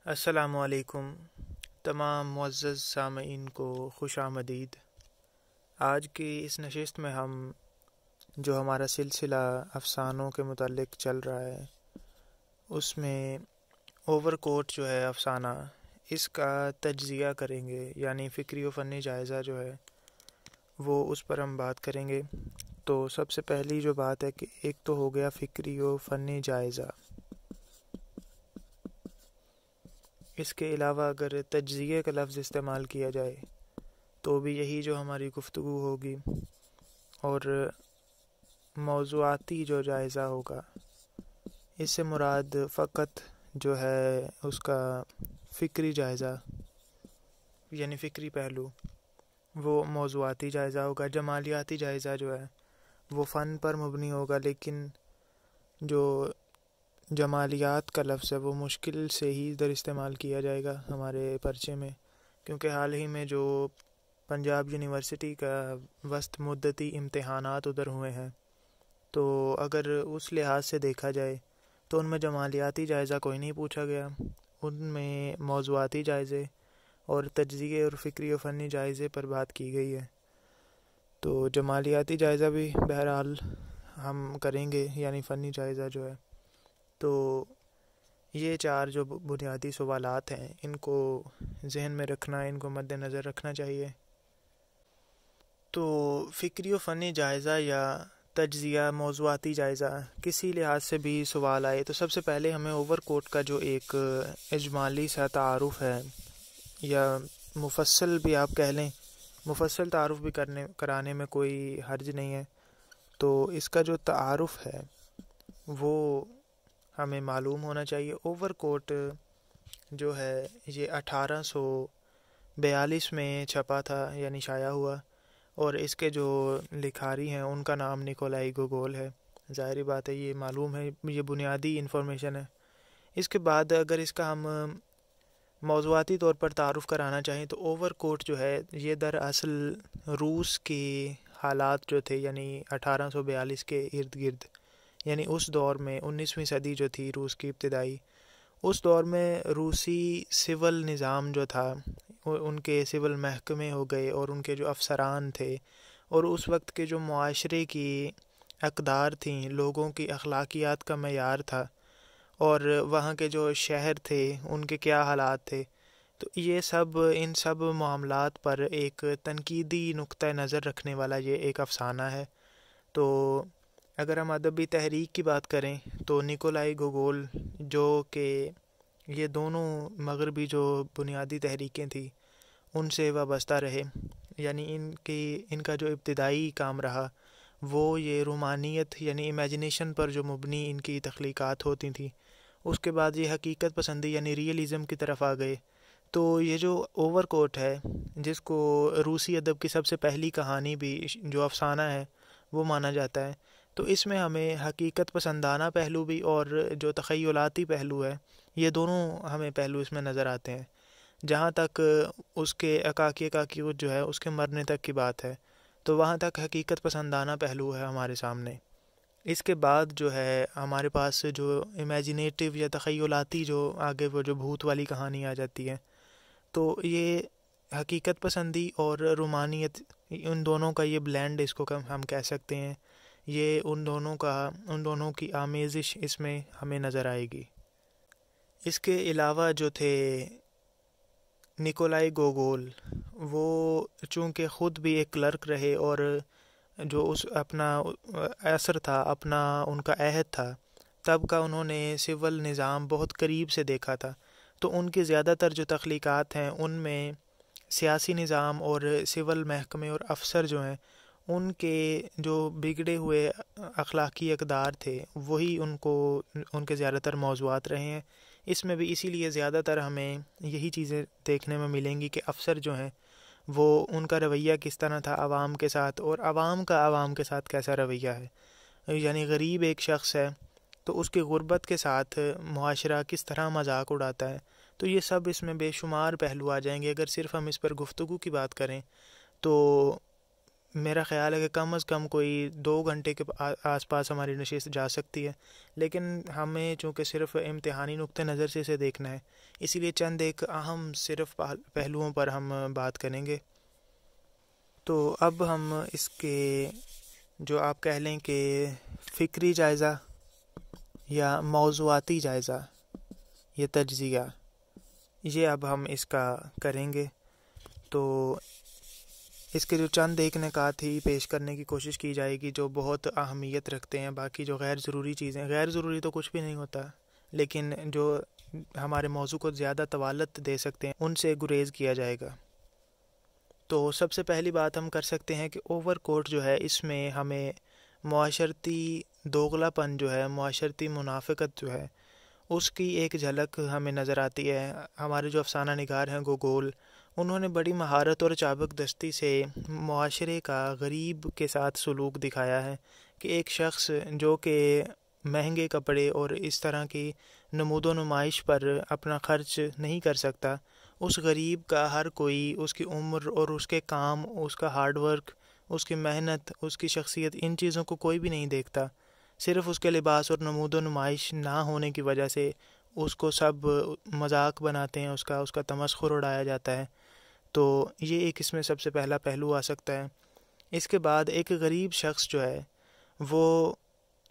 السلام علیکم تمام معزز سامعین کو خوش آمدید۔ آج کی اس نشست میں ہم جو ہمارا سلسلہ افسانوں کے متعلق چل رہا ہے اس میں اوور کوٹ جو ہے افسانہ، اس کا تجزیہ کریں گے، یعنی فکری و فنی جائزہ جو ہے وہ اس پر ہم بات کریں گے۔ تو سب سے پہلی جو بات ہے کہ ایک تو ہو گیا فکری و فنی جائزہ، اس کے علاوہ اگر تجزیے کا لفظ استعمال کیا جائے تو بھی یہی جو ہماری گفتگو ہوگی، اور موضوعاتی جو جائزہ ہوگا اس سے مراد فقط جو ہے اس کا فکری جائزہ یعنی فکری پہلو، وہ موضوعاتی جائزہ ہوگا۔ جمالیاتی جائزہ جو ہے وہ فن پر مبنی ہوگا، لیکن جو جمالیات کا لفظ ہے وہ مشکل سے ہی ادھر استعمال کیا جائے گا ہمارے پرچے میں، کیونکہ حال ہی میں جو پنجاب یونیورسٹی کا وسط مدتی امتحانات ادھر ہوئے ہیں، تو اگر اس لحاظ سے دیکھا جائے تو ان میں جمالیاتی جائزہ کوئی نہیں پوچھا گیا، ان میں موضوعاتی جائزے اور تجزیے اور فکری و فنی جائزے پر بات کی گئی ہے۔ تو جمالیاتی جائزہ بھی بہرحال ہم کریں گے، یعنی فنی جائزہ جو ہے۔ تو یہ چار جو بنیادی سوالات ہیں ان کو ذہن میں رکھنا، ان کو مد نظر رکھنا چاہیے۔ تو فکری و فنی جائزہ یا تجزیہ، موضوعاتی جائزہ، کسی لحاظ سے بھی سوال آئے تو سب سے پہلے ہمیں اوور کوٹ کا جو ایک اجمالی سا تعارف ہے، یا مفصل بھی آپ کہہ لیں، مفصل تعارف بھی کرانے میں کوئی حرج نہیں ہے۔ تو اس کا جو تعارف ہے وہ ہمیں معلوم ہونا چاہیے۔ اوور کوٹ جو ہے یہ 1842 میں چھپا تھا، یعنی شائع ہوا، اور اس کے جو لکھاری ہیں ان کا نام نکولائی گوگول ہے۔ ظاہری بات ہے، یہ معلوم ہے، یہ بنیادی انفارمیشن ہے۔ اس کے بعد اگر اس کا ہم موضوعاتی طور پر تعارف کرانا چاہیں تو اوور کوٹ جو ہے یہ دراصل روس کے حالات جو تھے، یعنی 1842 کے ارد گرد، یعنی اس دور میں 19ویں صدی جو تھی روس کی ابتدائی، اس دور میں روسی سول نظام جو تھا، ان کے سول محکمے ہو گئے، اور ان کے جو افسران تھے، اور اس وقت کے جو معاشرے کی اقدار تھیں، لوگوں کی اخلاقیات کا معیار تھا، اور وہاں کے جو شہر تھے ان کے کیا حالات تھے، تو یہ سب، ان سب معاملات پر ایک تنقیدی نقطہ نظر رکھنے والا یہ ایک افسانہ ہے۔ تو اگر ہم ادبی تحریک کی بات کریں تو نکولائی گوگول، جو کہ یہ دونوں مغربی جو بنیادی تحریکیں تھیں ان سے وابستہ رہے، یعنی ان کا جو ابتدائی کام رہا وہ یہ رومانیت یعنی امیجنیشن پر جو مبنی ان کی تخلیقات ہوتی تھیں، اس کے بعد یہ حقیقت پسندی یعنی ریئلزم کی طرف آ گئے۔ تو یہ جو اوور کوٹ ہے، جس کو روسی ادب کی سب سے پہلی کہانی بھی جو افسانہ ہے وہ مانا جاتا ہے، تو اس میں ہمیں حقیقت پسندانہ پہلو بھی اور جو تخیلاتی پہلو ہے، یہ دونوں ہمیں پہلو اس میں نظر آتے ہیں۔ جہاں تک اس کے اکاکی جو ہے اس کے مرنے تک کی بات ہے، تو وہاں تک حقیقت پسندانہ پہلو ہے ہمارے سامنے۔ اس کے بعد جو ہے ہمارے پاس جو امیجنیٹو یا تخیلاتی جو آگے وہ جو بھوت والی کہانی آ جاتی ہے، تو یہ حقیقت پسندی اور رومانیت، ان دونوں کا یہ بلینڈ اس کو ہم کہہ سکتے ہیں، یہ ان دونوں کی آمیزش اس میں ہمیں نظر آئے گی۔ اس کے علاوہ جو تھے نکولائی گوگول، وہ چونکہ خود بھی ایک کلرک رہے، اور جو اس اپنا اثر تھا، اپنا ان کا عہد تھا، تب کا انہوں نے سول نظام بہت قریب سے دیکھا تھا، تو ان کی زیادہ تر جو تخلیقات ہیں ان میں سیاسی نظام اور سول محکمے اور افسر جو ہیں ان کے جو بگڑے ہوئے اخلاقی اقدار تھے وہی ان کے زیادہ تر موضوعات رہے ہیں۔ اس میں بھی اسی لیے زیادہ تر ہمیں یہی چیزیں دیکھنے میں ملیں گی کہ افسر جو ہیں وہ ان کا رویہ کس طرح تھا عوام کے ساتھ، اور عوام کا عوام کے ساتھ کیسا رویہ ہے، یعنی غریب ایک شخص ہے تو اس کی غربت کے ساتھ معاشرہ کس طرح مذاق اڑاتا ہے۔ تو یہ سب اس میں بے شمار پہلو آ جائیں گے۔ اگر صرف ہم اس پر گفتگو کی بات کریں تو میرا خیال ہے کہ کم از کم کوئی 2 گھنٹے کے آس پاس ہماری نشست جا سکتی ہے، لیکن ہمیں چونکہ صرف امتحانی نقطہ نظر سے اسے دیکھنا ہے، اسی لیے چند ایک اہم صرف پہلوؤں پر ہم بات کریں گے۔ تو اب ہم اس کے جو آپ کہہ لیں کہ فکری جائزہ یا موضوعاتی جائزہ یا تجزیہ، یہ اب ہم اس کا کریں گے۔ تو اس کے جو چند ایک نکات ہی پیش کرنے کی کوشش کی جائے گی جو بہت اہمیت رکھتے ہیں، باقی جو غیر ضروری چیزیں، غیر ضروری تو کچھ بھی نہیں ہوتا، لیکن جو ہمارے موضوع کو زیادہ طوالت دے سکتے ہیں ان سے گریز کیا جائے گا۔ تو سب سے پہلی بات ہم کر سکتے ہیں کہ اوور کوٹ جو ہے، اس میں ہمیں معاشرتی دوغلا پن جو ہے، معاشرتی منافقت جو ہے، اس کی ایک جھلک ہمیں نظر آتی ہے۔ ہمارے جو افسانہ نگار ہیں گوگول، انہوں نے بڑی مہارت اور چابک دستی سے معاشرے کا غریب کے ساتھ سلوک دکھایا ہے کہ ایک شخص جو کہ مہنگے کپڑے اور اس طرح کی نمود و نمائش پر اپنا خرچ نہیں کر سکتا، اس غریب کا ہر کوئی اس کی عمر اور اس کے کام، اس کا ہارڈ ورک، اس کی محنت، اس کی شخصیت، ان چیزوں کو کوئی بھی نہیں دیکھتا، صرف اس کے لباس اور نمود و نمائش نہ ہونے کی وجہ سے اس کو سب مذاق بناتے ہیں، اس کا تمسخر اڑایا جاتا ہے۔ تو یہ ایک اس میں سب سے پہلا پہلو آ سکتا ہے۔ اس کے بعد ایک غریب شخص جو ہے وہ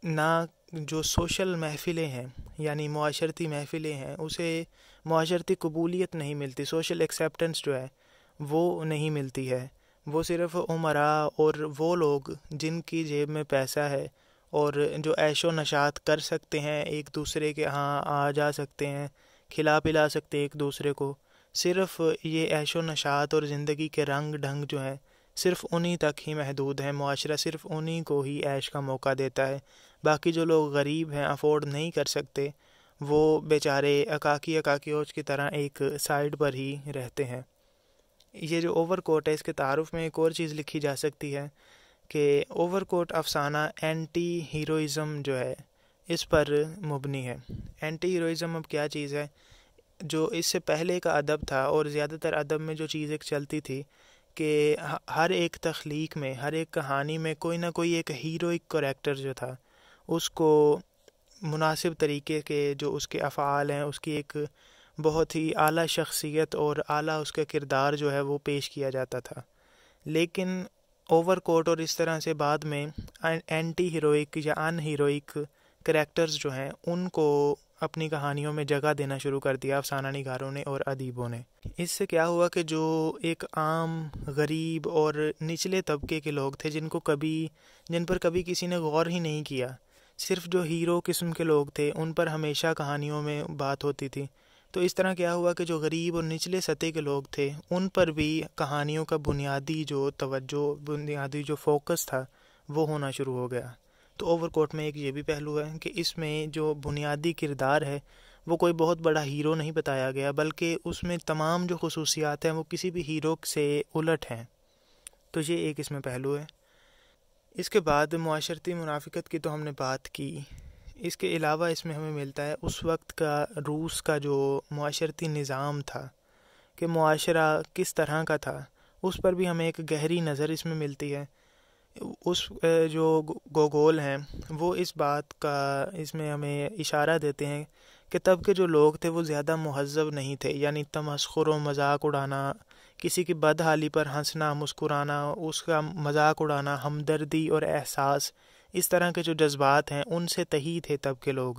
نہ جو سوشل محفلیں ہیں یعنی معاشرتی محفلیں ہیں، اسے معاشرتی قبولیت نہیں ملتی، سوشل ایکسیپٹنس جو ہے وہ نہیں ملتی ہے۔ وہ صرف امراء اور وہ لوگ جن کی جیب میں پیسہ ہے اور جو عیش و نشاط کر سکتے ہیں، ایک دوسرے کے ہاں آ جا سکتے ہیں، کھلا پلا سکتے ہیں ایک دوسرے کو، صرف یہ عیش و نشاط اور زندگی کے رنگ ڈھنگ جو ہیں صرف انہی تک ہی محدود ہیں، معاشرہ صرف انہی کو ہی عیش کا موقع دیتا ہے۔ باقی جو لوگ غریب ہیں، افورڈ نہیں کر سکتے، وہ بیچارے اکاکی اوج کی طرح ایک سائیڈ پر ہی رہتے ہیں۔ یہ جو اوور کوٹ ہے، اس کے تعارف میں ایک اور چیز لکھی جا سکتی ہے کہ اوور کوٹ افسانہ اینٹی ہیروئزم جو ہے اس پر مبنی ہے۔ اینٹی ہیروئزم اب کیا چیز ہے؟ جو اس سے پہلے کا ادب تھا اور زیادہ تر ادب میں جو چیز ایک چلتی تھی کہ ہر ایک تخلیق میں، ہر ایک کہانی میں کوئی نہ کوئی ایک ہیروئک کریکٹر جو تھا، اس کو مناسب طریقے کے جو اس کے افعال ہیں، اس کی ایک بہت ہی اعلیٰ شخصیت اور اعلیٰ اس کا کردار جو ہے وہ پیش کیا جاتا تھا۔ لیکن اوور کوٹ اور اس طرح سے بعد میں اینٹی ہیروئک یا ان ہیروئک کریکٹرز جو ہیں ان کو اپنی کہانیوں میں جگہ دینا شروع کر دیا افسانہ نگاروں نے اور ادیبوں نے۔ اس سے کیا ہوا کہ جو ایک عام غریب اور نچلے طبقے کے لوگ تھے جن پر کبھی کسی نے غور ہی نہیں کیا، صرف جو ہیرو قسم کے لوگ تھے ان پر ہمیشہ کہانیوں میں بات ہوتی تھی، تو اس طرح کیا ہوا کہ جو غریب اور نچلے سطح کے لوگ تھے ان پر بھی کہانیوں کا بنیادی جو توجہ، بنیادی جو فوکس تھا وہ ہونا شروع ہو گیا۔ تو اوور کوٹ میں ایک یہ بھی پہلو ہے کہ اس میں جو بنیادی کردار ہے وہ کوئی بہت بڑا ہیرو نہیں بتایا گیا، بلکہ اس میں تمام جو خصوصیات ہیں وہ کسی بھی ہیرو سے الٹ ہیں۔ تو یہ ایک اس میں پہلو ہے۔ اس کے بعد معاشرتی منافقت کی تو ہم نے بات کی، اس کے علاوہ اس میں ہمیں ملتا ہے اس وقت کا روس کا جو معاشرتی نظام تھا کہ معاشرہ کس طرح کا تھا، اس پر بھی ہمیں ایک گہری نظر اس میں ملتی ہے۔ اس جو گوگول ہیں وہ اس بات کا اس میں ہمیں اشارہ دیتے ہیں کہ تب کے جو لوگ تھے وہ زیادہ مہذب نہیں تھے، یعنی تمسخر و مذاق اڑانا، کسی کی بدحالی پر ہنسنا، مسکرانا، اس کا مذاق اڑانا، ہمدردی اور احساس، اس طرح کے جو جذبات ہیں ان سے تہی تھے تب کے لوگ۔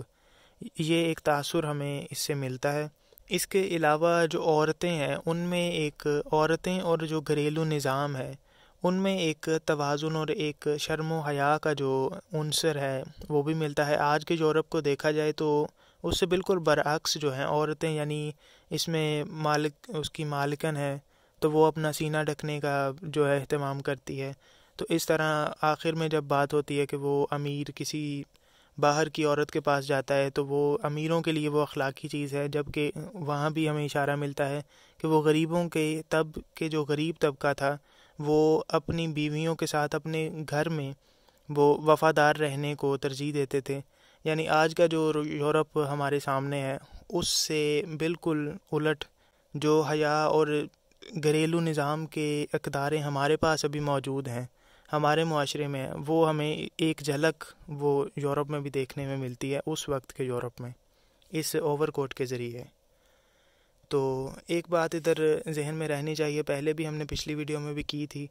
یہ ایک تاثر ہمیں اس سے ملتا ہے۔ اس کے علاوہ جو عورتیں ہیں ان میں ایک عورتیں اور جو گھریلو نظام ہے ان میں ایک توازن اور ایک شرم و حیا کا جو عنصر ہے وہ بھی ملتا ہے۔ آج کے یورپ کو دیکھا جائے تو اس سے بالکل برعکس جو ہیں عورتیں، یعنی اس میں اس کی مالکن ہے تو وہ اپنا سینہ ڈھکنے کا جو ہے اہتمام کرتی ہے۔ تو اس طرح آخر میں جب بات ہوتی ہے کہ وہ امیر کسی باہر کی عورت کے پاس جاتا ہے تو وہ امیروں کے لیے وہ اخلاقی چیز ہے، جبکہ وہاں بھی ہمیں اشارہ ملتا ہے کہ وہ غریبوں کے جو غریب طبقہ تھا وہ اپنی بیویوں کے ساتھ اپنے گھر میں وہ وفادار رہنے کو ترجیح دیتے تھے۔ یعنی آج کا جو یورپ ہمارے سامنے ہے اس سے بالکل الٹ جو حیا اور گھریلو نظام کے اقداریں ہمارے پاس ابھی موجود ہیں ہمارے معاشرے میں وہ ہمیں ایک جھلک وہ یورپ میں بھی دیکھنے میں ملتی ہے، اس وقت کے یورپ میں، اس اوور کوٹ کے ذریعے۔ تو ایک بات ادھر ذہن میں رہنی چاہیے، پہلے بھی ہم نے پچھلی ویڈیو میں بھی کی تھی،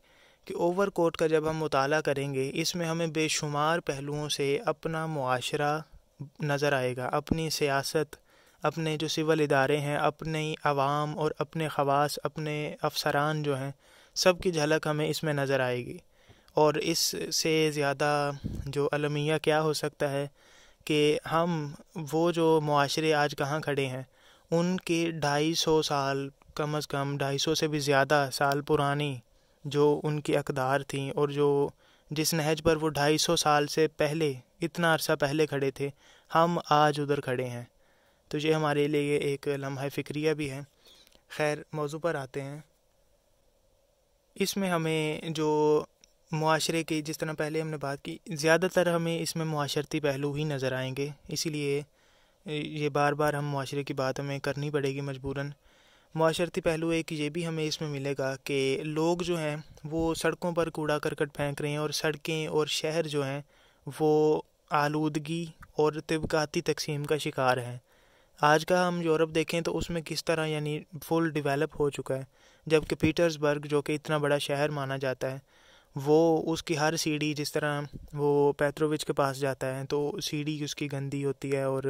کہ اوور کوٹ کا جب ہم مطالعہ کریں گے، اس میں ہمیں بے شمار پہلوؤں سے اپنا معاشرہ نظر آئے گا، اپنی سیاست، اپنے جو سول ادارے ہیں، اپنی عوام اور اپنے خواص، اپنے افسران جو ہیں، سب کی جھلک ہمیں اس میں نظر آئے گی۔ اور اس سے زیادہ جو المیہ کیا ہو سکتا ہے کہ ہم وہ جو معاشرے آج کہاں کھڑے ہیں، ان کے 250 سال، کم از کم 250 سے بھی زیادہ سال پرانی جو ان کی اقدار تھیں، اور جو جس نہج پر وہ 250 سال سے پہلے، اتنا عرصہ پہلے کھڑے تھے، ہم آج ادھر کھڑے ہیں۔ تو یہ ہمارے لیے ایک لمحہ فکریہ بھی ہے۔ خیر، موضوع پر آتے ہیں۔ اس میں ہمیں جو معاشرے کی، جس طرح پہلے ہم نے بات کی، زیادہ تر ہمیں اس میں معاشرتی پہلو ہی نظر آئیں گے، اسی لیے یہ بار بار ہم معاشرے کی بات ہمیں کرنی پڑے گی مجبوراً۔ معاشرتی پہلو ایک یہ بھی ہمیں اس میں ملے گا کہ لوگ جو ہیں وہ سڑکوں پر کوڑا کرکٹ پھینک رہے ہیں، اور سڑکیں اور شہر جو ہیں وہ آلودگی اور طبقاتی تقسیم کا شکار ہیں۔ آج کا ہم یورپ دیکھیں تو اس میں کس طرح یعنی فل ڈیولپ ہو چکا ہے، جبکہ پیٹرز برگ جو کہ اتنا بڑا شہر مانا جاتا ہے، وہ اس کی ہر سیڑھی، جس طرح وہ پیترووچ کے پاس جاتا ہے تو سیڑھی اس کی گندی ہوتی ہے، اور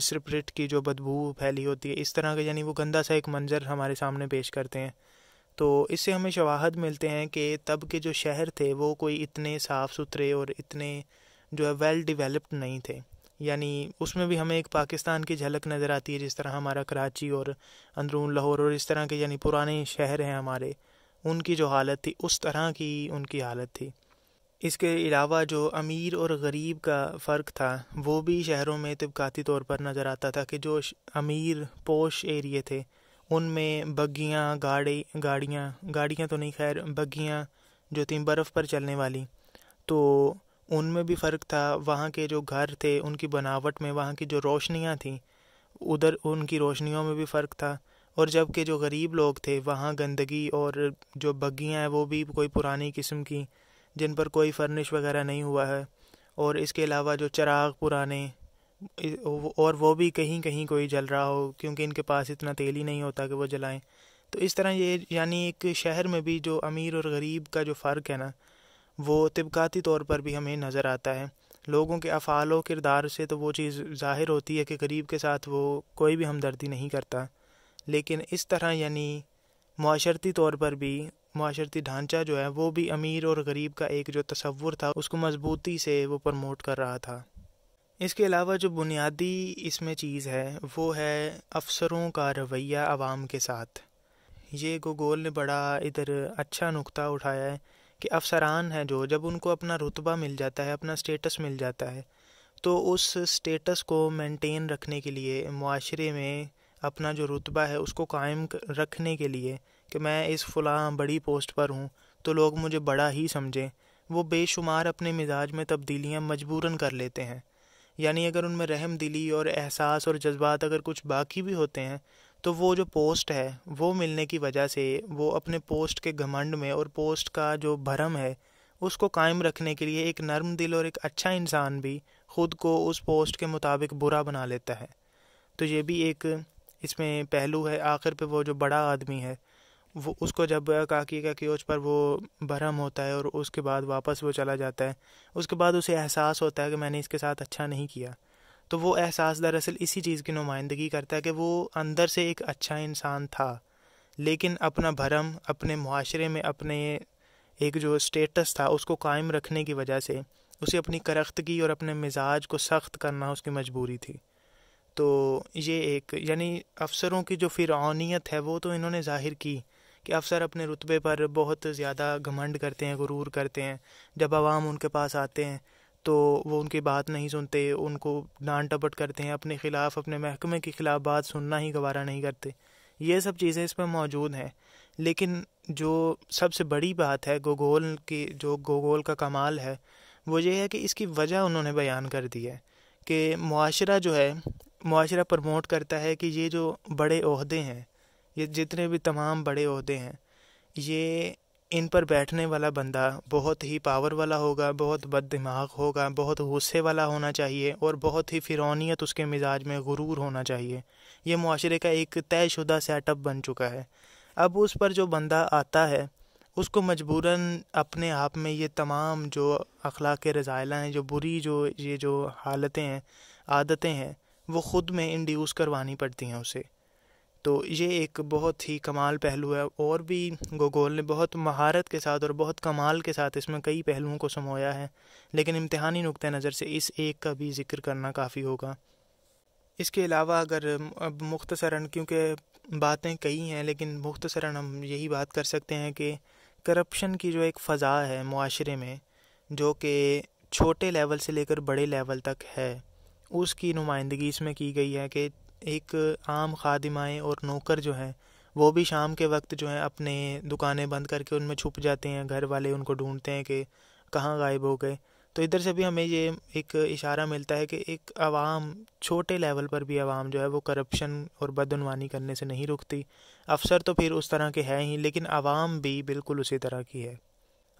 سپرٹ کی جو بدبو پھیلی ہوتی ہے، اس طرح کا یعنی وہ گندا سا ایک منظر ہمارے سامنے پیش کرتے ہیں۔ تو اس سے ہمیں شواہد ملتے ہیں کہ تب کے جو شہر تھے وہ کوئی اتنے صاف ستھرے اور اتنے جو ہے ویل ڈیولپڈ نہیں تھے۔ یعنی اس میں بھی ہمیں ایک پاکستان کی جھلک نظر آتی ہے، جس طرح ہمارا کراچی اور اندرون لاہور اور اس طرح کے یعنی پرانے شہر ہیں ہمارے، ان کی جو حالت تھی اس طرح کی ان کی حالت تھی۔ اس کے علاوہ جو امیر اور غریب کا فرق تھا وہ بھی شہروں میں طبقاتی طور پر نظر آتا تھا، کہ جو امیر پوش ایریے تھے ان میں بگیاں، گاڑیاں تو نہیں، خیر بگیاں جو تھیں برف پر چلنے والی، تو ان میں بھی فرق تھا۔ وہاں کے جو گھر تھے ان کی بناوٹ میں، وہاں کی جو روشنیاں تھیں ادھر ان کی روشنیوں میں بھی فرق تھا۔ اور جب کہ جو غریب لوگ تھے وہاں گندگی، اور جو بگیاں ہیں وہ بھی کوئی پرانی قسم کی، جن پر کوئی فرنش وغیرہ نہیں ہوا ہے، اور اس کے علاوہ جو چراغ پرانے، اور وہ بھی کہیں کہیں کوئی جل رہا ہو، کیونکہ ان کے پاس اتنا تیل ہی نہیں ہوتا کہ وہ جلائیں۔ تو اس طرح یہ یعنی ایک شہر میں بھی جو امیر اور غریب کا جو فرق ہے نا، وہ طبقاتی طور پر بھی ہمیں نظر آتا ہے۔ لوگوں کے افعال و کردار سے تو وہ چیز ظاہر ہوتی ہے کہ غریب کے ساتھ وہ کوئی بھی ہمدردی نہیں کرتا، لیکن اس طرح یعنی معاشرتی طور پر بھی، معاشرتی ڈھانچہ جو ہے وہ بھی امیر اور غریب کا ایک جو تصور تھا اس کو مضبوطی سے وہ پروموٹ کر رہا تھا۔ اس کے علاوہ جو بنیادی اس میں چیز ہے وہ ہے افسروں کا رویہ عوام کے ساتھ۔ یہ گوگول نے بڑا ادھر اچھا نقطہ اٹھایا ہے کہ افسران ہیں جو، جب ان کو اپنا رتبہ مل جاتا ہے، اپنا سٹیٹس مل جاتا ہے، تو اس سٹیٹس کو مینٹین رکھنے کے لیے، معاشرے میں اپنا جو رتبہ ہے اس کو قائم رکھنے کے لیے، کہ میں اس فلاں بڑی پوسٹ پر ہوں تو لوگ مجھے بڑا ہی سمجھیں، وہ بے شمار اپنے مزاج میں تبدیلیاں مجبوراً کر لیتے ہیں۔ یعنی اگر ان میں رحم دلی اور احساس اور جذبات اگر کچھ باقی بھی ہوتے ہیں، تو وہ جو پوسٹ ہے وہ ملنے کی وجہ سے وہ اپنے پوسٹ کے گھمنڈ میں اور پوسٹ کا جو بھرم ہے اس کو قائم رکھنے کے لیے ایک نرم دل اور ایک اچھا انسان بھی خود کو اس پوسٹ کے مطابق برا بنا لیتا ہے۔ تو یہ بھی ایک اس میں پہلو ہے۔ آخر پہ وہ جو بڑا آدمی ہے وہ، اس کو جب کاکی کا کیوچ پر وہ بھرم ہوتا ہے اور اس کے بعد واپس وہ چلا جاتا ہے، اس کے بعد اسے احساس ہوتا ہے کہ میں نے اس کے ساتھ اچھا نہیں کیا، تو وہ احساس دراصل اسی چیز کی نمائندگی کرتا ہے کہ وہ اندر سے ایک اچھا انسان تھا، لیکن اپنا بھرم، اپنے معاشرے میں اپنے ایک جو سٹیٹس تھا اس کو قائم رکھنے کی وجہ سے اسے اپنی کرختگی اور اپنے مزاج کو سخت کرنا اس کی مجبوری تھی۔ تو یہ ایک یعنی افسروں کی جو فرعونیت ہے وہ تو انہوں نے ظاہر کی، کہ افسر اپنے رتبے پر بہت زیادہ گھمنڈ کرتے ہیں، غرور کرتے ہیں، جب عوام ان کے پاس آتے ہیں تو وہ ان کی بات نہیں سنتے، ان کو ڈانٹ ڈپٹ کرتے ہیں، اپنے خلاف، اپنے محکمے کے خلاف بات سننا ہی گوارا نہیں کرتے۔ یہ سب چیزیں اس میں موجود ہیں، لیکن جو سب سے بڑی بات ہے گوگول کی، جو گوگول کا کمال ہے وہ یہ ہے کہ اس کی وجہ انہوں نے بیان کر دی ہے، کہ معاشرہ جو ہے، معاشرہ پروموٹ کرتا ہے کہ یہ جو بڑے عہدے ہیں، یہ جتنے بھی تمام بڑے عہدے ہیں، یہ ان پر بیٹھنے والا بندہ بہت ہی پاور والا ہوگا، بہت بد دماغ ہوگا، بہت غصے والا ہونا چاہیے، اور بہت ہی فرعونیت اس کے مزاج میں، غرور ہونا چاہیے۔ یہ معاشرے کا ایک طے شدہ سیٹ اپ بن چکا ہے۔ اب اس پر جو بندہ آتا ہے اس کو مجبوراً اپنے آپ میں یہ تمام جو اخلاق کے رذائلہ ہیں، جو بری یہ جو حالتیں ہیں، عادتیں ہیں، وہ خود میں انڈیوس کروانی پڑتی ہیں اسے۔ تو یہ ایک بہت ہی کمال پہلو ہے، اور بھی گوگول نے بہت مہارت کے ساتھ اور بہت کمال کے ساتھ اس میں کئی پہلوؤں کو سمویا ہے، لیکن امتحانی نقطہ نظر سے اس ایک کا بھی ذکر کرنا کافی ہوگا۔ اس کے علاوہ اگر اب مختصراً، کیونکہ باتیں کئی ہیں، لیکن مختصراً ہم یہی بات کر سکتے ہیں کہ کرپشن کی جو ایک فضا ہے معاشرے میں، جو کہ چھوٹے لیول سے لے کر بڑے لیول تک ہے، اس کی نمائندگی اس میں کی گئی ہے کہ ایک عام خادمائیں اور نوکر جو ہیں وہ بھی شام کے وقت جو ہیں اپنے دکانیں بند کر کے ان میں چھپ جاتے ہیں، گھر والے ان کو ڈھونڈتے ہیں کہ کہاں غائب ہو گئے۔ تو ادھر سے بھی ہمیں یہ ایک اشارہ ملتا ہے کہ ایک عوام، چھوٹے لیول پر بھی عوام جو ہے وہ کرپشن اور بدعنوانی کرنے سے نہیں رکتی۔ افسر تو پھر اس طرح کے ہیں ہی، لیکن عوام بھی بالکل اسی طرح کی ہے۔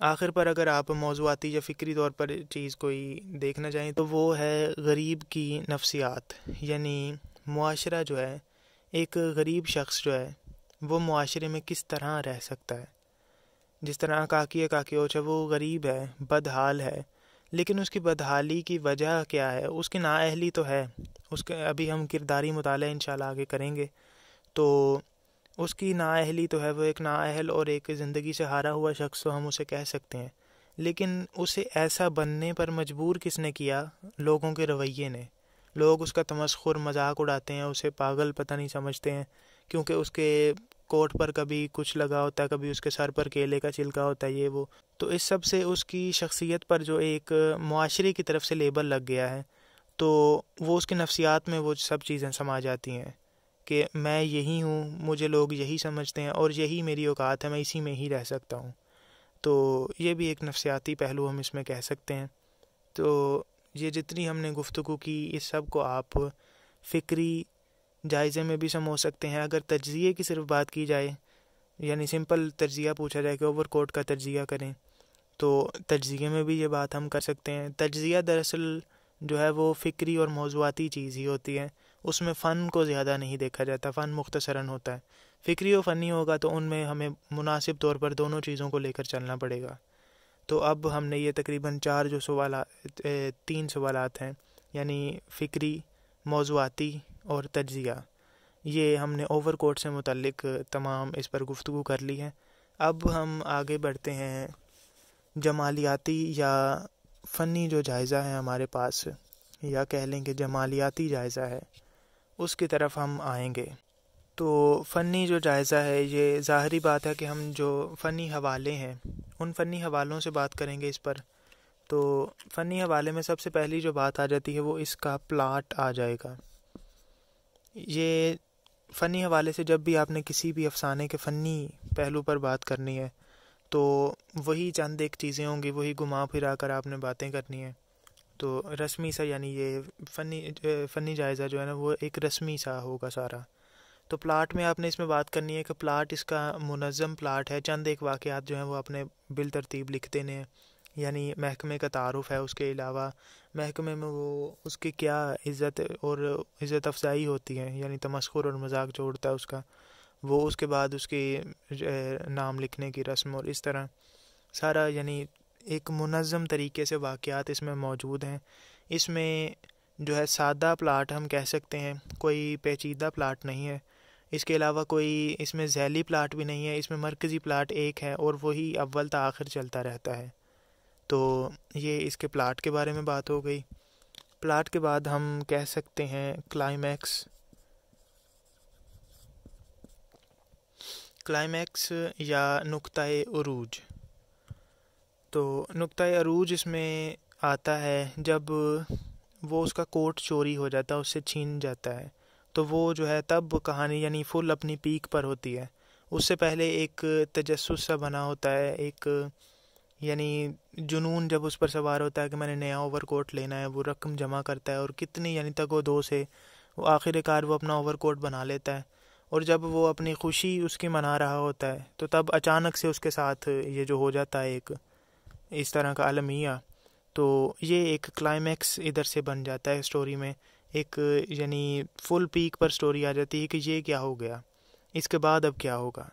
آخر پر اگر آپ موضوعاتی یا فکری طور پر چیز کوئی دیکھنا چاہیں تو وہ ہے غریب کی نفسیات، یعنی معاشرہ جو ہے، ایک غریب شخص جو ہے وہ معاشرے میں کس طرح رہ سکتا ہے۔ جس طرح کاکیوچ ہے، وہ غریب ہے، بدحال ہے، لیکن اس کی بدحالی کی وجہ کیا ہے؟ اس کی نااہلی تو ہے، اس کے ابھی ہم کرداری مطالعہ انشاءاللہ آگے کریں گے، تو اس کی نااہلی تو ہے، وہ ایک نااہل اور ایک زندگی سے ہارا ہوا شخص تو ہم اسے کہہ سکتے ہیں، لیکن اسے ایسا بننے پر مجبور کس نے کیا؟ لوگوں کے رویے نے۔ لوگ اس کا تمسخر، مذاق اڑاتے ہیں، اسے پاگل پتہ نہیں سمجھتے ہیں، کیونکہ اس کے کوٹ پر کبھی کچھ لگا ہوتا ہے، کبھی اس کے سر پر کیلے کا چھلکا ہوتا ہے، یہ وہ۔ تو اس سب سے اس کی شخصیت پر جو ایک معاشرے کی طرف سے لیبل لگ گیا ہے، تو وہ اس کی نفسیات میں وہ سب چیزیں سما جاتی ہیں کہ میں یہی ہوں، مجھے لوگ یہی سمجھتے ہیں، اور یہی میری اوقات ہے، میں اسی میں ہی رہ سکتا ہوں۔ تو یہ بھی ایک نفسیاتی پہلو ہم اس میں کہہ سکتے ہیں۔ تو یہ جتنی ہم نے گفتگو کی، اس سب کو آپ فکری جائزے میں بھی سمجھ سکتے ہیں۔ اگر تجزیے کی صرف بات کی جائے، یعنی سمپل تجزیہ پوچھا جائے کہ اوور کوٹ کا تجزیہ کریں، تو تجزیے میں بھی یہ بات ہم کر سکتے ہیں۔ تجزیہ دراصل جو ہے وہ فکری اور موضوعاتی چیز ہی ہوتی ہے، اس میں فن کو زیادہ نہیں دیکھا جاتا، فن مختصراً ہوتا ہے۔ فکری و فنی ہوگا تو ان میں ہمیں مناسب طور پر دونوں چیزوں کو لے کر چلنا پڑے گا۔ تو اب ہم نے یہ تقریباً 3 سوالات ہیں، یعنی فکری، موضوعاتی اور تجزیہ، یہ ہم نے اوور کوٹ سے متعلق تمام اس پر گفتگو کر لی ہے۔ اب ہم آگے بڑھتے ہیں، جمالیاتی یا فنی جو جائزہ ہے ہمارے پاس، یا کہہ لیں کہ جمالیاتی جائزہ ہے، اس کی طرف ہم آئیں گے۔ تو فنی جو جائزہ ہے، یہ ظاہری بات ہے کہ ہم جو فنی حوالے ہیں ان فنی حوالوں سے بات کریں گے اس پر۔ تو فنی حوالے میں سب سے پہلی جو بات آ جاتی ہے وہ اس کا پلاٹ آ جائے گا۔ یہ فنی حوالے سے جب بھی آپ نے کسی بھی افسانے کے فنی پہلو پر بات کرنی ہے تو وہی چند ایک چیزیں ہوں گی، وہی گھما پھرا کر آپ نے باتیں کرنی ہیں۔ تو رسمی سا، یعنی یہ فنی جائزہ جو ہے نا وہ ایک رسمی سا ہوگا سارا۔ تو پلاٹ میں آپ نے اس میں بات کرنی ہے کہ پلاٹ اس کا منظم پلاٹ ہے، چند ایک واقعات جو ہیں وہ اپنے بالترتیب لکھ دینے ہیں، یعنی محکمے کا تعارف ہے، اس کے علاوہ محکمے میں وہ اس کی کیا عزت اور عزت افزائی ہوتی ہے، یعنی تمسخر اور مذاق جو اڑتا ہے اس کا، وہ اس کے بعد اس کی نام لکھنے کی رسم، اور اس طرح سارا، یعنی ایک منظم طریقے سے واقعات اس میں موجود ہیں۔ اس میں جو ہے سادہ پلاٹ ہم کہہ سکتے ہیں، کوئی پیچیدہ پلاٹ نہیں ہے۔ اس کے علاوہ کوئی اس میں ذیلی پلاٹ بھی نہیں ہے، اس میں مرکزی پلاٹ ایک ہے اور وہی اول تا آخر چلتا رہتا ہے۔ تو یہ اس کے پلاٹ کے بارے میں بات ہو گئی۔ پلاٹ کے بعد ہم کہہ سکتے ہیں کلائمیکس یا نقطۂ عروج۔ تو نقطۂ عروج اس میں آتا ہے جب وہ اس کا کوٹ چوری ہو جاتا ہے، اس سے چھین جاتا ہے، تو وہ جو ہے تب کہانی یعنی فل اپنی پیک پر ہوتی ہے۔ اس سے پہلے ایک تجسس سا بنا ہوتا ہے، ایک یعنی جنون جب اس پر سوار ہوتا ہے کہ میں نے نیا اوور کوٹ لینا ہے، وہ رقم جمع کرتا ہے اور کتنی یعنی تگ و دو سے وہ آخر کار وہ اپنا اوور کوٹ بنا لیتا ہے، اور جب وہ اپنی خوشی اس کی منا رہا ہوتا ہے تو تب اچانک سے اس کے ساتھ یہ جو ہو جاتا ہے ایک اس طرح کا المیہ، تو یہ ایک کلائمیکس ادھر سے بن جاتا ہے اسٹوری میں، ایک یعنی فل پیک پر اسٹوری آ جاتی ہے کہ یہ کیا ہو گیا، اس کے بعد اب کیا ہوگا.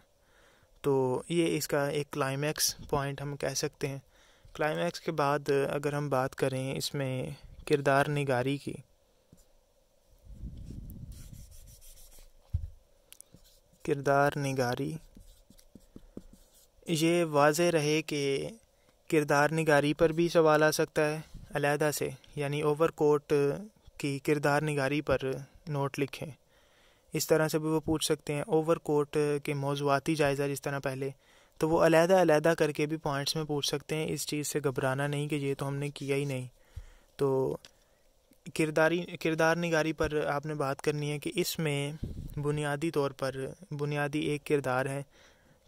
تو یہ اس کا ایک کلائمیکس پوائنٹ ہم کہہ سکتے ہیں. کلائمیکس کے بعد اگر ہم بات کریں اس میں کردار نگاری کی، کردار نگاری یہ واضح رہے کہ کردار نگاری پر بھی سوال آ سکتا ہے علیحدہ سے، یعنی اوور کوٹ کی کردار نگاری پر نوٹ لکھیں. اس طرح سے بھی وہ پوچھ سکتے ہیں. اوور کوٹ کے موضوعاتی جائزہ جس طرح پہلے، تو وہ علیحدہ علیحدہ کر کے بھی پوائنٹس میں پوچھ سکتے ہیں. اس چیز سے گھبرانا نہیں کہ یہ تو ہم نے کیا ہی نہیں. تو کردار نگاری پر آپ نے بات کرنی ہے کہ اس میں بنیادی طور پر بنیادی ایک کردار ہے.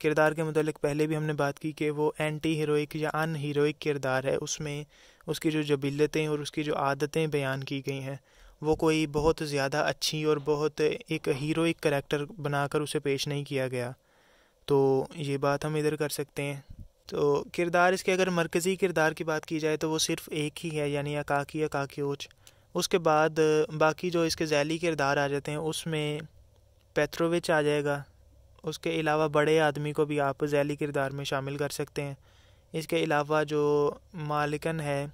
کردار کے متعلق پہلے بھی ہم نے بات کی کہ وہ اینٹی ہیروئک یا ان ہیروئک کردار ہے. اس میں اس کی جو جبلتیں اور اس کی جو عادتیں بیان کی گئی ہیں وہ کوئی بہت زیادہ اچھی اور بہت ایک ہیروئک کریکٹر بنا کر اسے پیش نہیں کیا گیا. تو یہ بات ہم ادھر کر سکتے ہیں. تو کردار اس کے اگر مرکزی کردار کی بات کی جائے تو وہ صرف ایک ہی ہے، یعنی اکاکیوچ. اس کے بعد باقی جو اس کے ذیلی کردار آ جاتے ہیں اس میں پیترووچ آ جائے گا. اس کے علاوہ بڑے آدمی کو بھی آپ ذیلی کردار میں شامل کر سکتے ہیں. اس کے علاوہ جو مالکن ہے،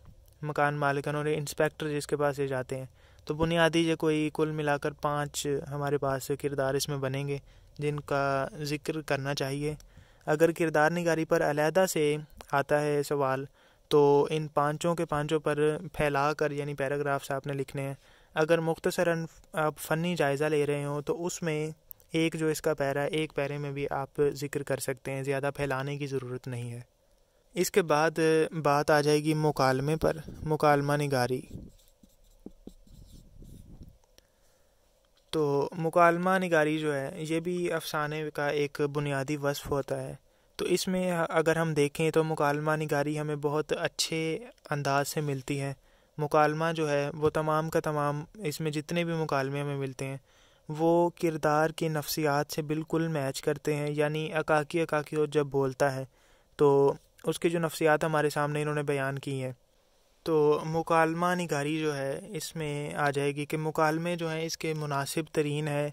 مکان مالکن اور انسپیکٹر جس کے پاس یہ جاتے ہیں، تو بنیادی یہ کوئی کل ملا کر 5 ہمارے پاس کردار اس میں بنیں گے جن کا ذکر کرنا چاہیے. اگر کردار نگاری پر علیحدہ سے آتا ہے سوال تو ان 5 کے 5 پر پھیلا کر یعنی پیراگرافس آپ نے لکھنے ہیں. اگر مختصراً آپ فنی جائزہ لے رہے ہوں تو اس میں ایک جو اس کا پیرا ہے، ایک پیرے میں بھی آپ ذکر کر سکتے ہیں، زیادہ پھیلانے کی ضرورت نہیں ہے. اس کے بعد بات آ جائے گی مکالمے پر، مکالمہ نگاری. تو مکالمہ نگاری جو ہے یہ بھی افسانے کا ایک بنیادی وصف ہوتا ہے. تو اس میں اگر ہم دیکھیں تو مکالمہ نگاری ہمیں بہت اچھے انداز سے ملتی ہے. مکالمہ جو ہے وہ تمام کا تمام اس میں جتنے بھی مکالمے ہمیں ملتے ہیں وہ کردار کی نفسیات سے بالکل میچ کرتے ہیں. یعنی اکاکی جب بولتا ہے تو اس کی جو نفسیات ہمارے سامنے انہوں نے بیان کی ہیں. تو مکالمہ نگاری جو ہے اس میں آ جائے گی کہ مکالمے جو ہیں اس کے مناسب ترین ہے.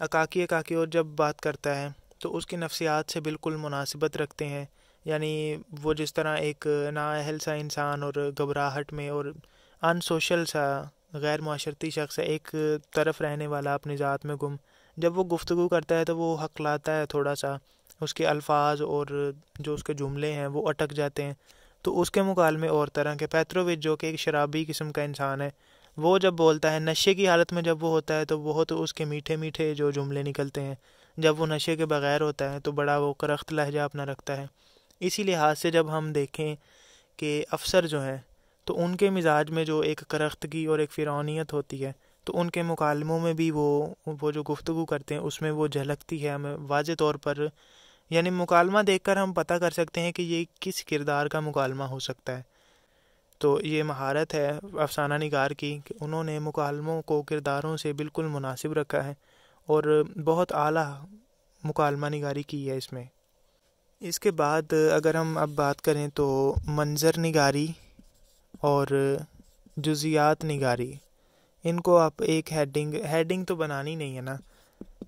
اکاکی اور جب بات کرتا ہے تو اس کی نفسیات سے بالکل مناسبت رکھتے ہیں. یعنی وہ جس طرح ایک نااہل سا انسان اور گھبراہٹ میں اور ان سوشل سا غیر معاشرتی شخص ہے، ایک طرف رہنے والا اپنی ذات میں گم، جب وہ گفتگو کرتا ہے تو وہ ہقلاتا ہے تھوڑا سا، اس کے الفاظ اور جو اس کے جملے ہیں وہ اٹک جاتے ہیں. تو اس کے مکالمے اور طرح کے. پیترووچ جو کہ ایک شرابی قسم کا انسان ہے، وہ جب بولتا ہے نشے کی حالت میں جب وہ ہوتا ہے تو بہت اس کے میٹھے میٹھے جو جملے نکلتے ہیں. جب وہ نشے کے بغیر ہوتا ہے تو بڑا وہ کرخت لہجہ اپنا رکھتا ہے. اسی لحاظ سے جب ہم دیکھیں کہ افسر جو ہیں تو ان کے مزاج میں جو ایک کرختگی اور ایک فرعونیت ہوتی ہے تو ان کے مکالموں میں بھی وہ جو گفتگو کرتے ہیں اس میں وہ جھلکتی ہے ہمیں واضح طور پر. یعنی مکالمہ دیکھ کر ہم پتہ کر سکتے ہیں کہ یہ کس کردار کا مکالمہ ہو سکتا ہے. تو یہ مہارت ہے افسانہ نگار کی کہ انہوں نے مکالموں کو کرداروں سے بالکل مناسب رکھا ہے اور بہت اعلیٰ مکالمہ نگاری کی ہے اس میں. اس کے بعد اگر ہم اب بات کریں تو منظر نگاری اور جزیات نگاری، ان کو آپ ایک ہیڈنگ تو بنانی نہیں ہے نا،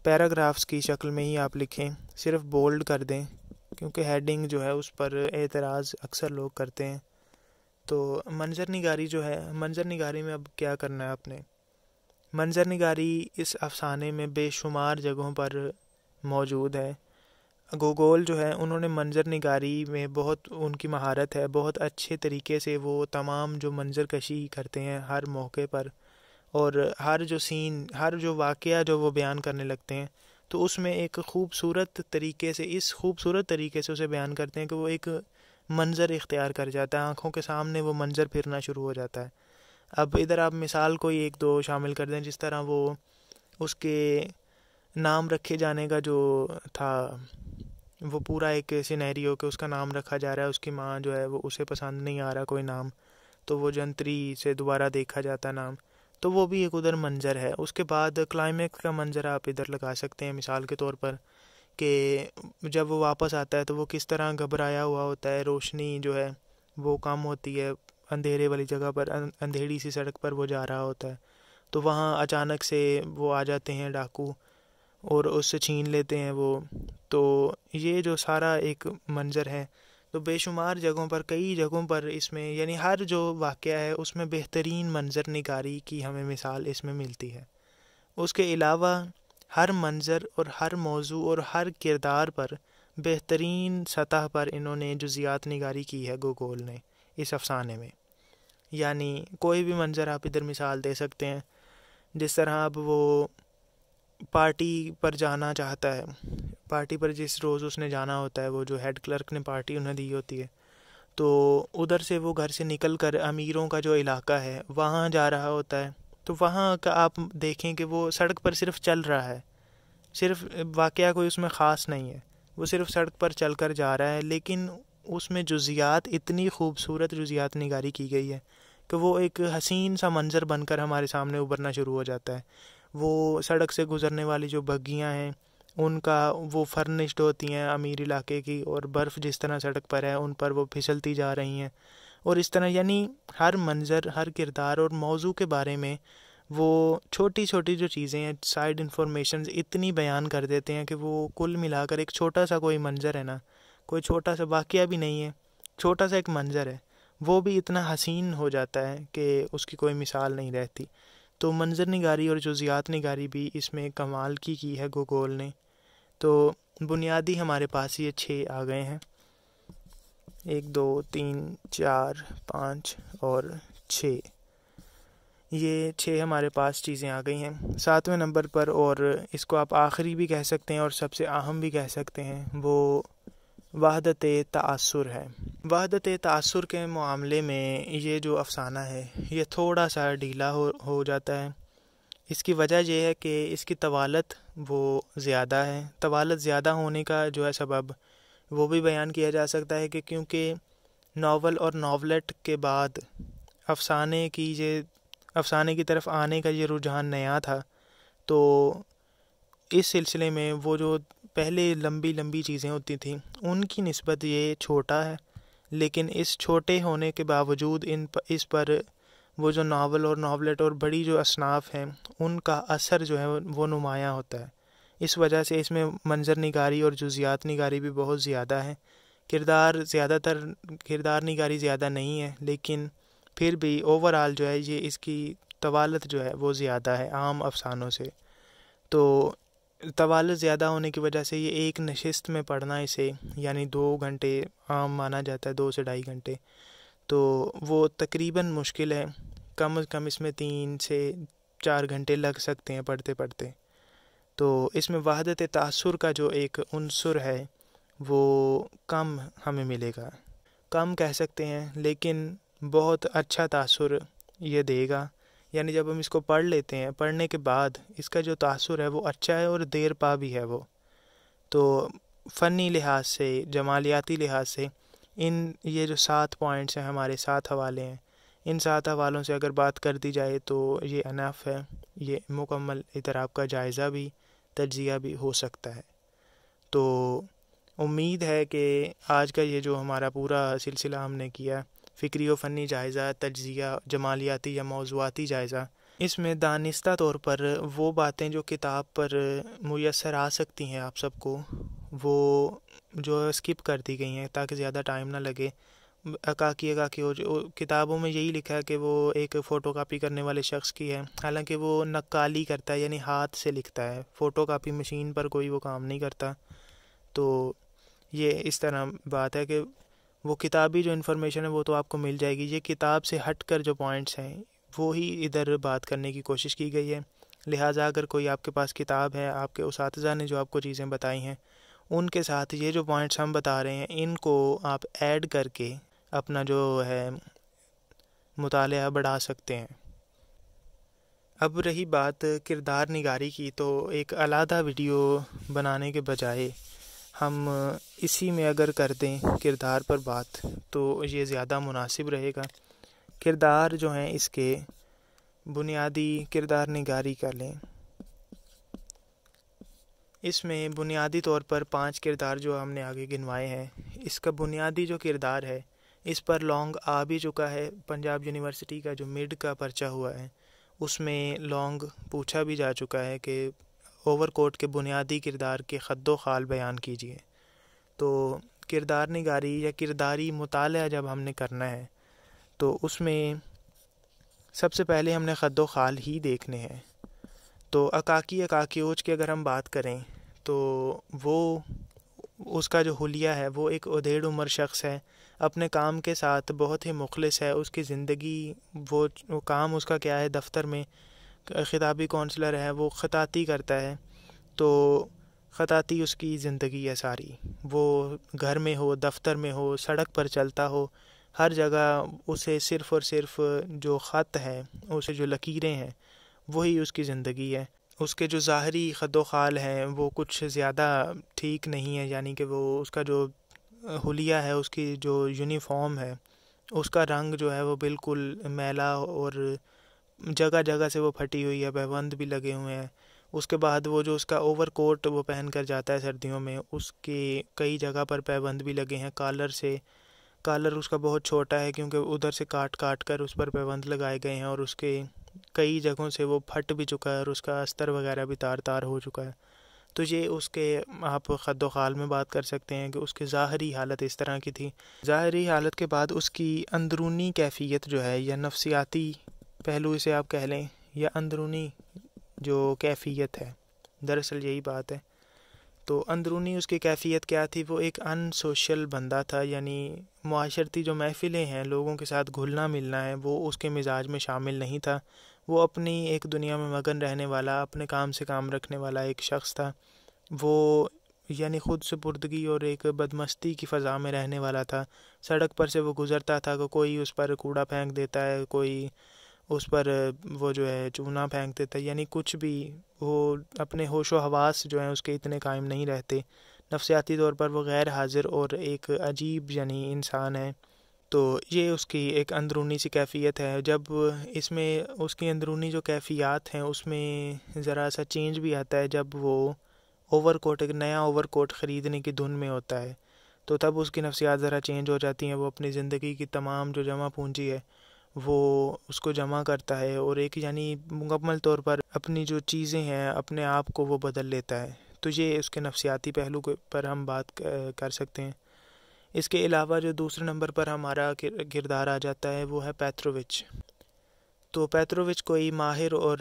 پیراگرافس کی شکل میں ہی آپ لکھیں، صرف بولڈ کر دیں کیونکہ ہیڈنگ جو ہے اس پر اعتراض اکثر لوگ کرتے ہیں. تو منظر نگاری جو ہے، منظر نگاری میں اب کیا کرنا ہے آپ نے. منظر نگاری اس افسانے میں بے شمار جگہوں پر موجود ہے. گوگول جو ہے انہوں نے منظر نگاری میں بہت ان کی مہارت ہے، بہت اچھے طریقے سے وہ تمام جو منظر کشی کرتے ہیں ہر موقع پر، اور ہر جو سین، ہر جو واقعہ جو وہ بیان کرنے لگتے ہیں تو اس میں ایک خوبصورت طریقے سے اسے بیان کرتے ہیں کہ وہ ایک منظر اختیار کر جاتا ہے، آنکھوں کے سامنے وہ منظر پھرنا شروع ہو جاتا ہے. اب ادھر آپ مثال کوئی 1-2 شامل کر دیں، جس طرح وہ اس کے نام رکھے جانے کا جو تھا، وہ پورا ایک سینیریو کہ اس کا نام رکھا جا رہا ہے، اس کی ماں جو ہے وہ اسے پسند نہیں آ رہا کوئی نام، تو وہ جنتری سے دوبارہ دیکھا جاتا نام. تو وہ بھی ایک ادھر منظر ہے. اس کے بعد کلائمیکس کا منظر آپ ادھر لگا سکتے ہیں مثال کے طور پر کہ جب وہ واپس آتا ہے تو وہ کس طرح گھبرایا ہوا ہوتا ہے, روشنی جو ہے وہ کم ہوتی ہے, اندھیرے والی جگہ پر, اندھیری سی سڑک پر وہ جا رہا ہوتا ہے, تو وہاں اچانک سے وہ آ جاتے ہیں ڈاکو اور اس سے چھین لیتے ہیں وہ. تو یہ جو سارا ایک منظر ہے, تو بے شمار جگہوں پر, کئی جگہوں پر اس میں یعنی ہر جو واقعہ ہے اس میں بہترین منظر نگاری کی ہمیں مثال اس میں ملتی ہے. اس کے علاوہ ہر منظر اور ہر موضوع اور ہر کردار پر بہترین سطح پر انہوں نے جزیات نگاری کی ہے گوگول نے اس افسانے میں. یعنی کوئی بھی منظر آپ ادھر مثال دے سکتے ہیں, جس طرح اب وہ پارٹی پر جانا چاہتا ہے, پارٹی پر جس روز اس نے جانا ہوتا ہے, وہ جو ہیڈ کلرک نے پارٹی انہیں دی ہوتی ہے, تو ادھر سے وہ گھر سے نکل کر امیروں کا جو علاقہ ہے وہاں جا رہا ہوتا ہے. تو وہاں کا آپ دیکھیں کہ وہ سڑک پر صرف چل رہا ہے, صرف واقعہ کوئی اس میں خاص نہیں ہے, وہ صرف سڑک پر چل کر جا رہا ہے, لیکن اس میں جزیات, اتنی خوبصورت جزیات نگاری کی گئی ہے کہ وہ ایک حسین سا منظر بن کر ہمارے سامنے ابھرنا شروع ہو جاتا ہے. وہ سڑک سے گزرنے والی جو بگیاں ہیں ان کا وہ فرنشڈ ہوتی ہیں امیر علاقے کی, اور برف جس طرح سڑک پر ہے ان پر وہ پھسلتی جا رہی ہیں, اور اس طرح یعنی ہر منظر, ہر کردار اور موضوع کے بارے میں وہ چھوٹی چھوٹی جو چیزیں ہیں, سائیڈ انفارمیشنز اتنی بیان کر دیتے ہیں کہ وہ کل ملا کر ایک چھوٹا سا کوئی منظر ہے نا, کوئی چھوٹا سا واقعہ بھی نہیں ہے, چھوٹا سا ایک منظر ہے, وہ بھی اتنا حسین ہو جاتا ہے کہ اس کی کوئی مثال نہیں رہتی. تو منظر نگاری اور جزیات نگاری بھی اس میں کمال کی ہے گوگول نے. تو بنیادی ہمارے پاس یہ 6 آ گئے ہیں, 1 2 3 4 5 اور 6, یہ 6 ہمارے پاس چیزیں آ گئی ہیں. 7ویں نمبر پر, اور اس کو آپ آخری بھی کہہ سکتے ہیں اور سب سے اہم بھی کہہ سکتے ہیں, وہ وحدت تأثر ہے. وحدت تأثر کے معاملے میں یہ جو افسانہ ہے یہ تھوڑا سا ڈھیلا ہو جاتا ہے. اس کی وجہ یہ ہے کہ اس کی طوالت وہ زیادہ ہے. طوالت زیادہ ہونے کا جو ہے سبب وہ بھی بیان کیا جا سکتا ہے کہ کیونکہ ناول اور ناولٹ کے بعد افسانے کی طرف آنے کا یہ رجحان نیا تھا, تو اس سلسلے میں وہ جو پہلے لمبی چیزیں ہوتی تھیں ان کی نسبت یہ چھوٹا ہے, لیکن اس چھوٹے ہونے کے باوجود اس پر وہ جو ناول اور ناولٹ اور بڑی جو اصناف ہیں ان کا اثر جو ہے وہ نمایاں ہوتا ہے. اس وجہ سے اس میں منظر نگاری اور جزیات نگاری بھی بہت زیادہ ہے. کردار نگاری زیادہ نہیں ہے, لیکن پھر بھی اوورآل جو ہے یہ اس کی طوالت جو ہے وہ زیادہ ہے عام افسانوں سے. تو طوالت زیادہ ہونے کی وجہ سے یہ ایک نشست میں پڑھنا اسے یعنی 2 گھنٹے عام مانا جاتا ہے, 2 سے 2.5 گھنٹے, تو وہ تقریباً مشکل ہے. کم از کم اس میں 3 سے 4 گھنٹے لگ سکتے ہیں پڑھتے پڑھتے. تو اس میں وحدت تأثر کا جو ایک عنصر ہے وہ کم ہمیں ملے گا, کم کہہ سکتے ہیں, لیکن بہت اچھا تأثر یہ دے گا. یعنی جب ہم اس کو پڑھ لیتے ہیں, پڑھنے کے بعد اس کا جو تأثر ہے وہ اچھا ہے اور دیر پا بھی ہے وہ. تو فنی لحاظ سے, جمالیاتی لحاظ سے یہ جو 7 پوائنٹس ہیں, ہمارے 7 حوالے ہیں, ان 7 حوالوں سے اگر بات کر دی جائے تو یہ انف ہے, یہ مکمل ادھر آپ کا جائزہ بھی, تجزیہ بھی ہو سکتا ہے. تو امید ہے کہ آج کا یہ جو ہمارا پورا سلسلہ ہم نے کیا, فکری و فنی جائزہ, تجزیہ, جمالیاتی یا موضوعاتی جائزہ, اس میں دانستہ طور پر وہ باتیں جو کتاب پر میسر آ سکتی ہیں آپ سب کو, وہ جو اسکپ کر دی گئی ہیں تاکہ زیادہ ٹائم نہ لگے. اکاکی ہو, جو کتابوں میں یہی لکھا ہے کہ وہ ایک فوٹو کاپی کرنے والے شخص کی ہے, حالانکہ وہ نقالی کرتا ہے یعنی ہاتھ سے لکھتا ہے, فوٹو کاپی مشین پر کوئی وہ کام نہیں کرتا. تو یہ اس طرح بات ہے کہ وہ کتابی جو انفارمیشن ہے وہ تو آپ کو مل جائے گی, یہ کتاب سے ہٹ کر جو پوائنٹس ہیں وہی ادھر بات کرنے کی کوشش کی گئی ہے. لہٰذا اگر کوئی آپ کے پاس کتاب ہے, آپ کے اساتذہ نے جو آپ کو چیزیں بتائی ہیں ان کے ساتھ یہ جو پوائنٹس ہم بتا رہے ہیں ان کو آپ ایڈ کر کے اپنا جو ہے مطالعہ بڑھا سکتے ہیں. اب رہی بات کردار نگاری کی, تو ایک علیحدہ ویڈیو بنانے کے بجائے ہم اسی میں اگر کر دیں کردار پر بات تو یہ زیادہ مناسب رہے گا. کردار جو ہیں اس کے بنیادی کردار نگاری کر لیں۔ اس میں بنیادی طور پر 5 کردار جو ہم نے آگے گنوائے ہیں، اس کا بنیادی جو کردار ہے اس پر لانگ آ بھی چکا ہے۔ پنجاب یونیورسٹی کا جو مڈ کا پرچہ ہوا ہے اس میں لانگ پوچھا بھی جا چکا ہے کہ اوور کوٹ کے بنیادی کردار کے خد و خال بیان کیجیے۔ تو کردار نگاری یا کرداری مطالعہ جب ہم نے کرنا ہے تو اس میں سب سے پہلے ہم نے خد و خال ہی دیکھنے ہیں۔ تو اکاکی اوچ کی اگر ہم بات کریں تو وہ اس کا جو حلیہ ہے وہ ایک ادھیڑ عمر شخص ہے، اپنے کام کے ساتھ بہت ہی مخلص ہے۔ اس کی زندگی وہ کام اس کا کیا ہے، دفتر میں خطابی کونسلر ہے، وہ خطاطی کرتا ہے۔ تو خطاطی اس کی زندگی ہے ساری، وہ گھر میں ہو، دفتر میں ہو، سڑک پر چلتا ہو، ہر جگہ اسے صرف اور صرف جو خط ہے، اسے جو لکیریں ہیں، وہی اس کی زندگی ہے۔ اس کے جو ظاہری خد و خال ہیں وہ کچھ زیادہ ٹھیک نہیں ہے، یعنی کہ وہ اس کا جو حلیہ ہے، اس کی جو یونیفارم ہے، اس کا رنگ جو ہے وہ بالکل میلا اور جگہ جگہ سے وہ پھٹی ہوئی ہے، پیبند بھی لگے ہوئے ہیں۔ اس کے بعد وہ جو اس کا اوور کوٹ وہ پہن کر جاتا ہے سردیوں میں، اس کے کئی جگہ پر پیبند بھی لگے ہیں کالر اس کا بہت چھوٹا ہے کیونکہ ادھر سے کاٹ کر اس پر پیبند لگائے گئے ہیں، اور اس کے کئی جگہوں سے وہ پھٹ بھی چکا ہے اور اس کا استر وغیرہ بھی تار ہو چکا ہے۔ تو یہ اس کے آپ خد و خال میں بات کر سکتے ہیں کہ اس کی ظاہری حالت اس طرح کی تھی۔ ظاہری حالت کے بعد اس کی اندرونی کیفیت جو ہے یا نفسیاتی پہلو اسے آپ کہہ لیں، یا اندرونی جو کیفیت ہے، دراصل یہی بات ہے۔ تو اندرونی اس کی کیفیت کیا تھی؟ وہ ایک ان سوشل بندہ تھا، یعنی معاشرتی جو محفلیں ہیں، لوگوں کے ساتھ گھلنا ملنا ہے، وہ اس کے مزاج میں شامل نہیں تھا۔ وہ اپنی ایک دنیا میں مگن رہنے والا، اپنے کام سے کام رکھنے والا ایک شخص تھا۔ وہ یعنی خود سپردگی اور ایک بدمستی کی فضا میں رہنے والا تھا۔ سڑک پر سے وہ گزرتا تھا کہ کوئی اس پر کوڑا پھینک دیتا ہے، کوئی اس پر وہ جو ہے چونا پھینک دیتا ہے، یعنی کچھ بھی، وہ اپنے ہوش و حواس جو ہیں اس کے اتنے قائم نہیں رہتے۔ نفسیاتی طور پر وہ غیر حاضر اور ایک عجیب یعنی انسان ہے۔ تو یہ اس کی ایک اندرونی سی کیفیت ہے۔ جب اس میں اس کی اندرونی جو کیفیات ہیں اس میں ذرا سا چینج بھی آتا ہے جب وہ ایک نیا اوور کوٹ خریدنے کی دھن میں ہوتا ہے، تو تب اس کی نفسیات ذرا چینج ہو جاتی ہیں۔ وہ اپنی زندگی کی تمام جو جمع پونجی ہے وہ اس کو جمع کرتا ہے، اور ایک یعنی مکمل طور پر اپنی جو چیزیں ہیں، اپنے آپ کو وہ بدل لیتا ہے۔ تو یہ اس کے نفسیاتی پہلو پر ہم بات کر سکتے ہیں۔ اس کے علاوہ جو دوسرے نمبر پر ہمارا کردار آ جاتا ہے وہ ہے پیترووچ۔ تو پیترووچ کوئی ماہر اور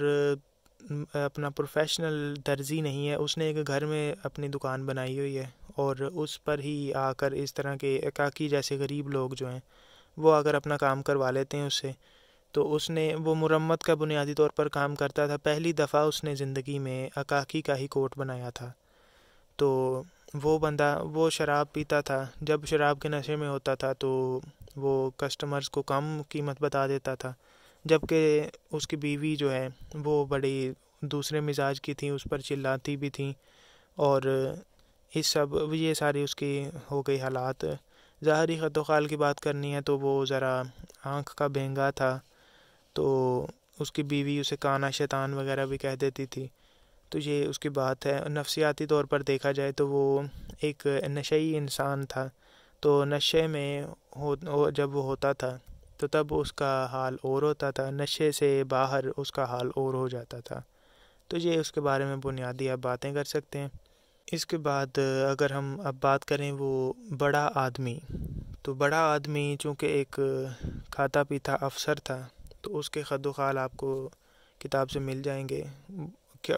اپنا پروفیشنل درزی نہیں ہے، اس نے ایک گھر میں اپنی دکان بنائی ہوئی ہے، اور اس پر ہی آ کر اس طرح کے اکاکی جیسے غریب لوگ جو ہیں وہ اگر اپنا کام کروا لیتے ہیں اس سے، تو اس نے وہ مرمت کا بنیادی طور پر کام کرتا تھا۔ پہلی دفعہ اس نے زندگی میں اکاکی کا ہی کوٹ بنایا تھا۔ تو وہ بندہ وہ شراب پیتا تھا، جب شراب کے نشے میں ہوتا تھا تو وہ کسٹمرز کو کم قیمت بتا دیتا تھا، جبکہ اس کی بیوی جو ہے وہ بڑی دوسرے مزاج کی تھیں، اس پر چلاتی بھی تھیں، اور یہ ساری اس کی ہو گئی حالات۔ ظاہری خد و خال کی بات کرنی ہے تو وہ ذرا آنکھ کا بینگا تھا، تو اس کی بیوی اسے کانا شیطان وغیرہ بھی کہہ دیتی تھی۔ تو یہ اس کی بات ہے۔ نفسیاتی طور پر دیکھا جائے تو وہ ایک نشئی انسان تھا، تو نشے میں جب وہ ہوتا تھا تو تب اس کا حال اور ہوتا تھا، نشے سے باہر اس کا حال اور ہو جاتا تھا۔ تو یہ اس کے بارے میں بنیادی آپ باتیں کر سکتے ہیں۔ اس کے بعد اگر ہم اب بات کریں وہ بڑا آدمی، تو بڑا آدمی چونکہ ایک کھاتا پیتا افسر تھا، تو اس کے خد و خال آپ کو کتاب سے مل جائیں گے۔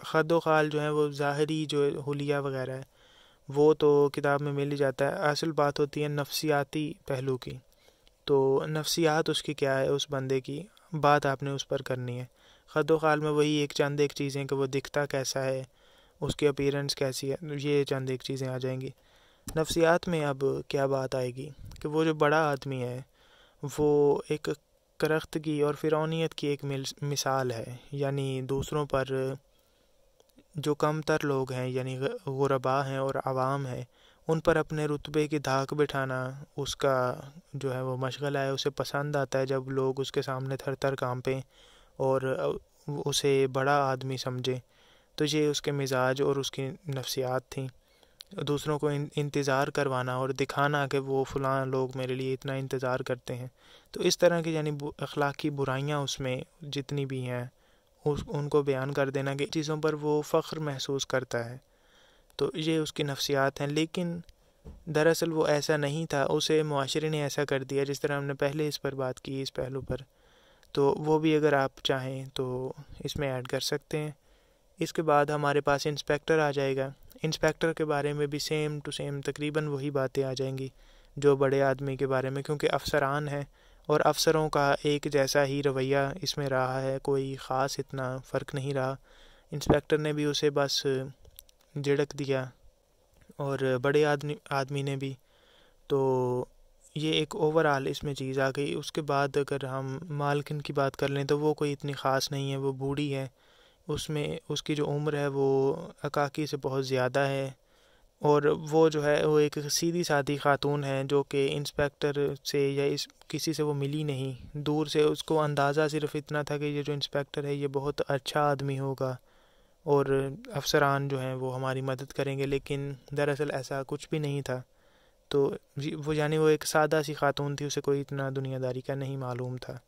خد و خال جو ہیں وہ ظاہری جو حلیہ وغیرہ ہے وہ تو کتاب میں مل ہی جاتا ہے، اصل بات ہوتی ہے نفسیاتی پہلو کی۔ تو نفسیات اس کی کیا ہے، اس بندے کی بات آپ نے اس پر کرنی ہے۔ خد و خال میں وہی ایک چیزیں کہ وہ دکھتا کیسا ہے، اس کی اپیرنس کیسی ہے، یہ چند ایک چیزیں آ جائیں گی۔ نفسیات میں اب کیا بات آئے گی کہ وہ جو بڑا آدمی ہے وہ ایک کرختگی اور فرعونیت کی ایک مثال ہے، یعنی دوسروں پر جو کم تر لوگ ہیں، یعنی غربا ہیں اور عوام ہیں، ان پر اپنے رتبے کی دھاک بٹھانا اس کا جو ہے وہ مشغلہ ہے۔ اسے پسند آتا ہے جب لوگ اس کے سامنے تھر تھر کانپیں اور اسے بڑا آدمی سمجھے، تو یہ اس کے مزاج اور اس کی نفسیات تھیں۔ دوسروں کو انتظار کروانا اور دکھانا کہ وہ فلاں لوگ میرے لیے اتنا انتظار کرتے ہیں، تو اس طرح کی یعنی اخلاقی برائیاں اس میں جتنی بھی ہیں ان کو بیان کر دینا کہ چیزوں پر وہ فخر محسوس کرتا ہے، تو یہ اس کی نفسیات ہیں۔ لیکن دراصل وہ ایسا نہیں تھا، اسے معاشرے نے ایسا کر دیا، جس طرح ہم نے پہلے اس پر بات کی اس پہلو پر، تو وہ بھی اگر آپ چاہیں تو اس میں ایڈ کر سکتے ہیں۔ اس کے بعد ہمارے پاس انسپیکٹر آ جائے گا۔ انسپیکٹر کے بارے میں بھی سیم ٹو سیم تقریباً وہی باتیں آ جائیں گی جو بڑے آدمی کے بارے میں، کیونکہ افسران ہیں اور افسروں کا ایک جیسا ہی رویہ اس میں رہا ہے، کوئی خاص اتنا فرق نہیں رہا۔ انسپیکٹر نے بھی اسے بس جھڑک دیا اور بڑے آدمی نے بھی، تو یہ ایک اوورآل اس میں چیز آ گئی۔ اس کے بعد اگر ہم مالکن کی بات کر لیں تو وہ کوئی اتنی خاص نہیں ہے، وہ بوڑھی ہے، اس میں اس کی جو عمر ہے وہ اکاکی سے بہت زیادہ ہے، اور وہ جو ہے وہ ایک سیدھی سادھی خاتون ہے جو کہ انسپیکٹر سے یا کسی سے وہ ملی نہیں، دور سے اس کو اندازہ صرف اتنا تھا کہ یہ جو انسپیکٹر ہے یہ بہت اچھا آدمی ہوگا اور افسران جو ہیں وہ ہماری مدد کریں گے، لیکن دراصل ایسا کچھ بھی نہیں تھا۔ تو وہ یعنی وہ ایک سادہ سی خاتون تھی، اسے کوئی اتنا دنیا داری کا نہیں معلوم تھا۔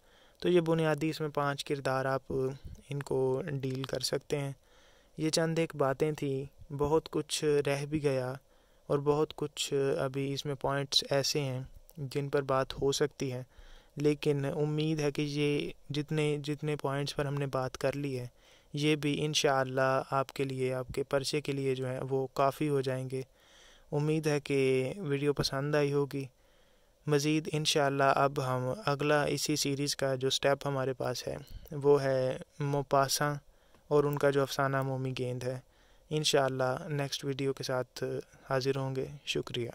تو یہ بنیادی اس میں 5 کردار آپ ان کو ڈیل کر سکتے ہیں۔ یہ چند ایک باتیں تھیں، بہت کچھ رہ بھی گیا اور بہت کچھ ابھی اس میں پوائنٹس ایسے ہیں جن پر بات ہو سکتی ہے، لیکن امید ہے کہ یہ جتنے پوائنٹس پر ہم نے بات کر لی ہے یہ بھی انشاءاللہ آپ کے لیے، آپ کے پرچے کے لیے جو ہے وہ کافی ہو جائیں گے۔ امید ہے کہ ویڈیو پسند آئی ہوگی۔ مزید انشاءاللہ اب ہم اگلا اسی سیریز کا جو سٹیپ ہمارے پاس ہے وہ ہے موپاساں اور ان کا جو افسانہ مومی گیند ہے۔ انشاءاللہ نیکسٹ ویڈیو کے ساتھ حاضر ہوں گے۔ شکریہ۔